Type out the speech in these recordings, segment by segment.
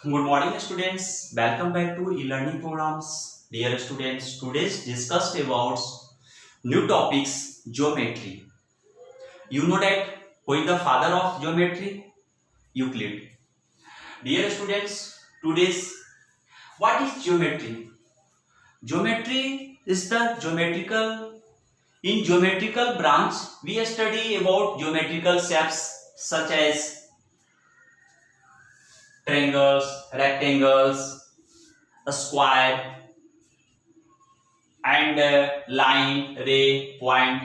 Good morning, students. Welcome back to e-learning programs. Dear students, today's discussed about new topics geometry. You know that who is the father of geometry? Euclid. Dear students, today's what is geometry? Geometry is the geometrical branch we study about geometrical shapes such as triangles, rectangles, a square and line, ray, point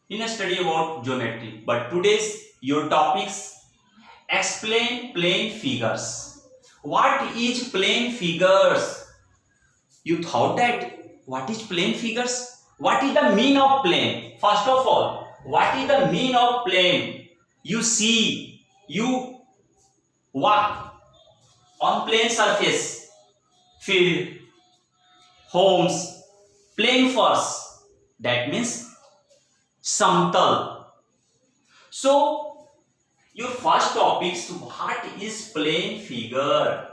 in a study about geometry. But today's your topics explain plane figures. What is plane figures? You thought that what is plane figures? What is the mean of plane? First of all, what is the mean of plane? You see, you walk on plane surface, field, homes, plane first. That means samtal. So your first topic is what is plane figure?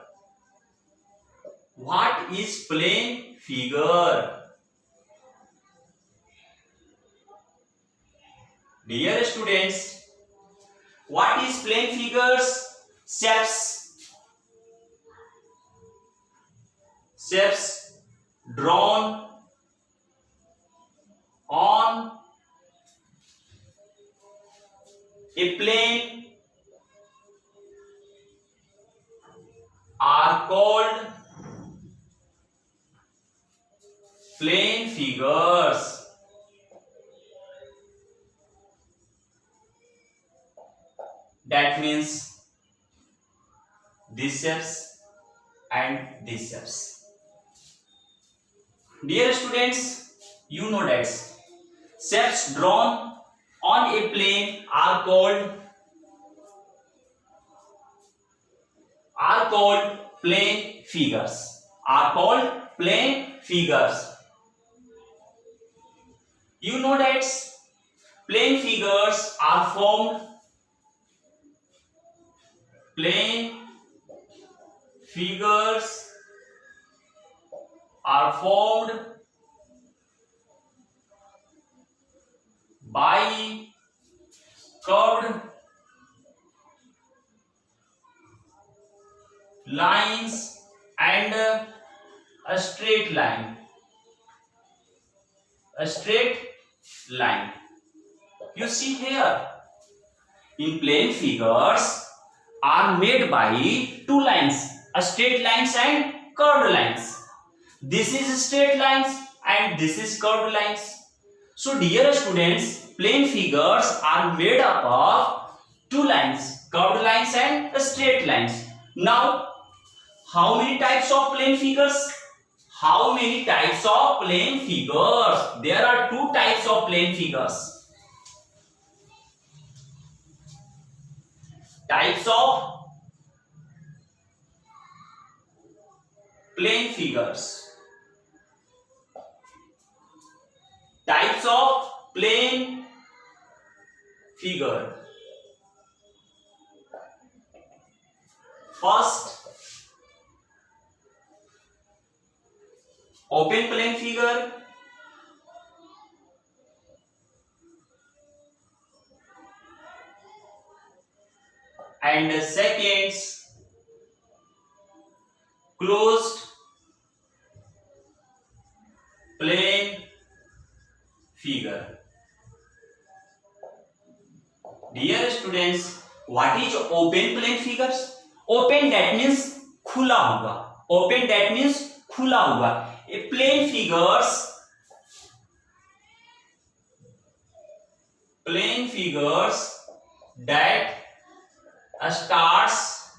What is plane figure? Dear students, what is plane figures? Shapes drawn on a plane are called plane figures. That means these shapes and these shapes. Dear students, you know that shapes drawn on a plane are called plane figures. Are called plane figures. You know that plane figures are formed. Plane figures are formed by curved lines and a straight line. A straight line. You see here, in plane figures are made by two lines, a straight lines and curved lines. This is straight lines and this is curved lines. So dear students, plane figures are made up of two lines, curved lines and straight lines. Now, how many types of plane figures? How many types of plane figures? There are two types of plane figures. Types of plane figures. Types of plane figure. First, open plane figure. And second, closed plane figure. Dear students, what is open plane figures? Open that means खुला हुआ. Open that means खुला हुआ. A plane figures that starts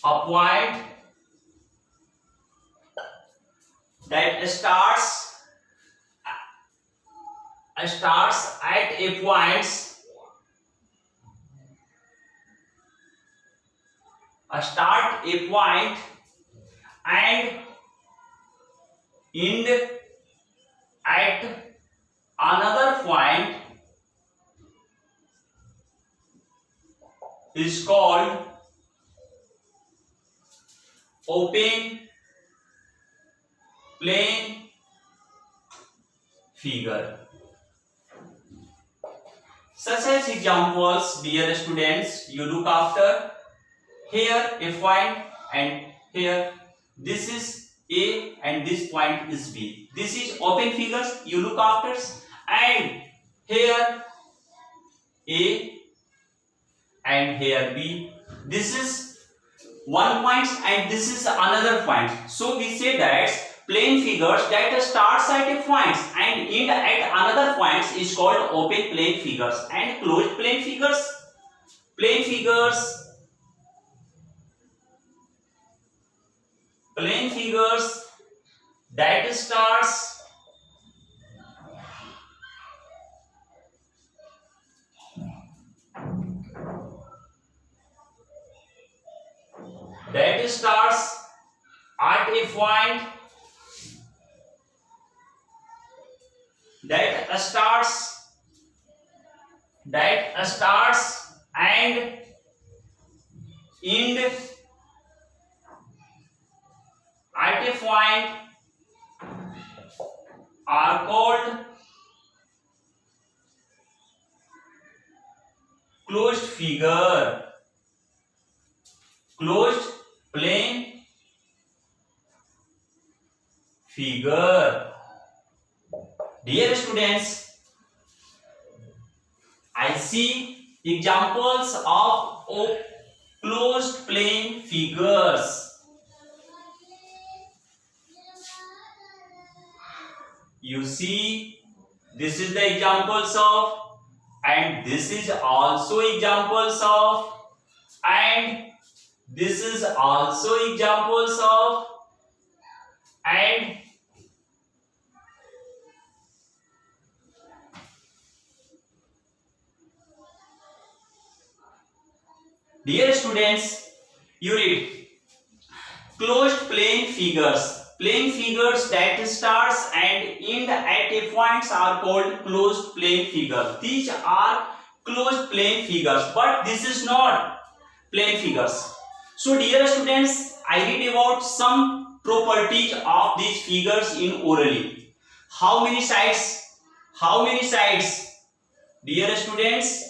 a point that starts at a point and end at another point is called open plane figure. Such as examples, dear students, you look after. Here a point and here this is A and this point is B. This is open figures you look after, and here A and here B. This is one point and this is another point. So we say that plane figures that starts at a point and end at another point is called open plane figures, and closed plane figures that starts at a point that starts and end at a point are called closed plane figure. Dear students, I see examples of closed plane figures. You see, this is the examples of, and this is also examples of, and this is also examples of, and dear students, you read closed plane figures. Plane figures that starts and end at a points are called closed plane figures. These are closed plane figures, but this is not plane figures. So dear students, I read about some properties of these figures in orally. How many sides? Dear students,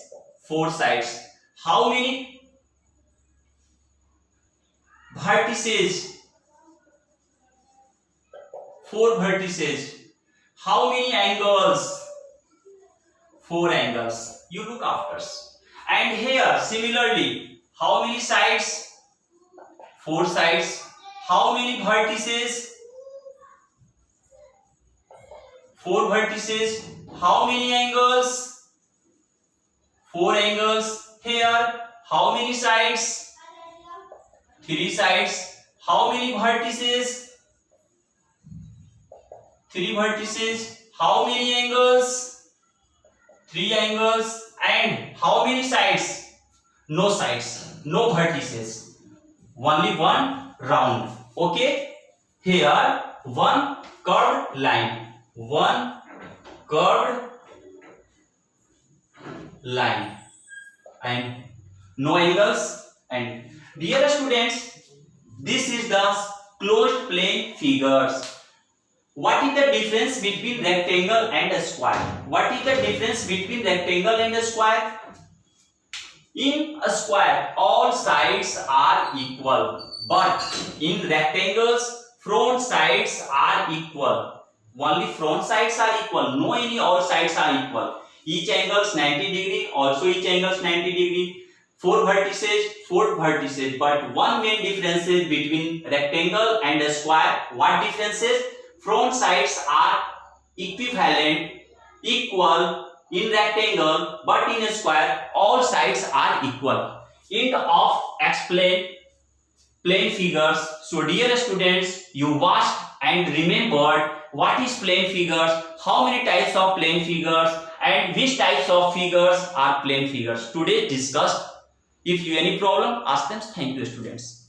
4 sides. How many vertices? 4 vertices. How many angles? 4 angles. You look after. And here similarly, how many sides? 4 sides. How many vertices? 4 vertices. How many angles? 4 angles. Here how many sides? 3 sides. How many vertices? 3 vertices. How many angles? 3 angles. And how many sides? No sides, no vertices, only one round. Okay, here one curved line, and no angles. And dear students, this is the closed plane figures. What is the difference between rectangle and a square? What is the difference between rectangle and a square? In a square, all sides are equal, but in rectangles, front sides are equal. Only front sides are equal, no any all sides are equal. Each angle is 90 degree, also each angle is 90 degree. 4 vertices, but one main difference is between rectangle and a square. What difference is? Front sides are equivalent, equal in rectangle, but in a square all sides are equal. End of explain plane figures. So dear students, you watched and remembered what is plane figures, how many types of plane figures, and which types of figures are plane figures. Today discussed. If you any problem, ask them. Thank you, students.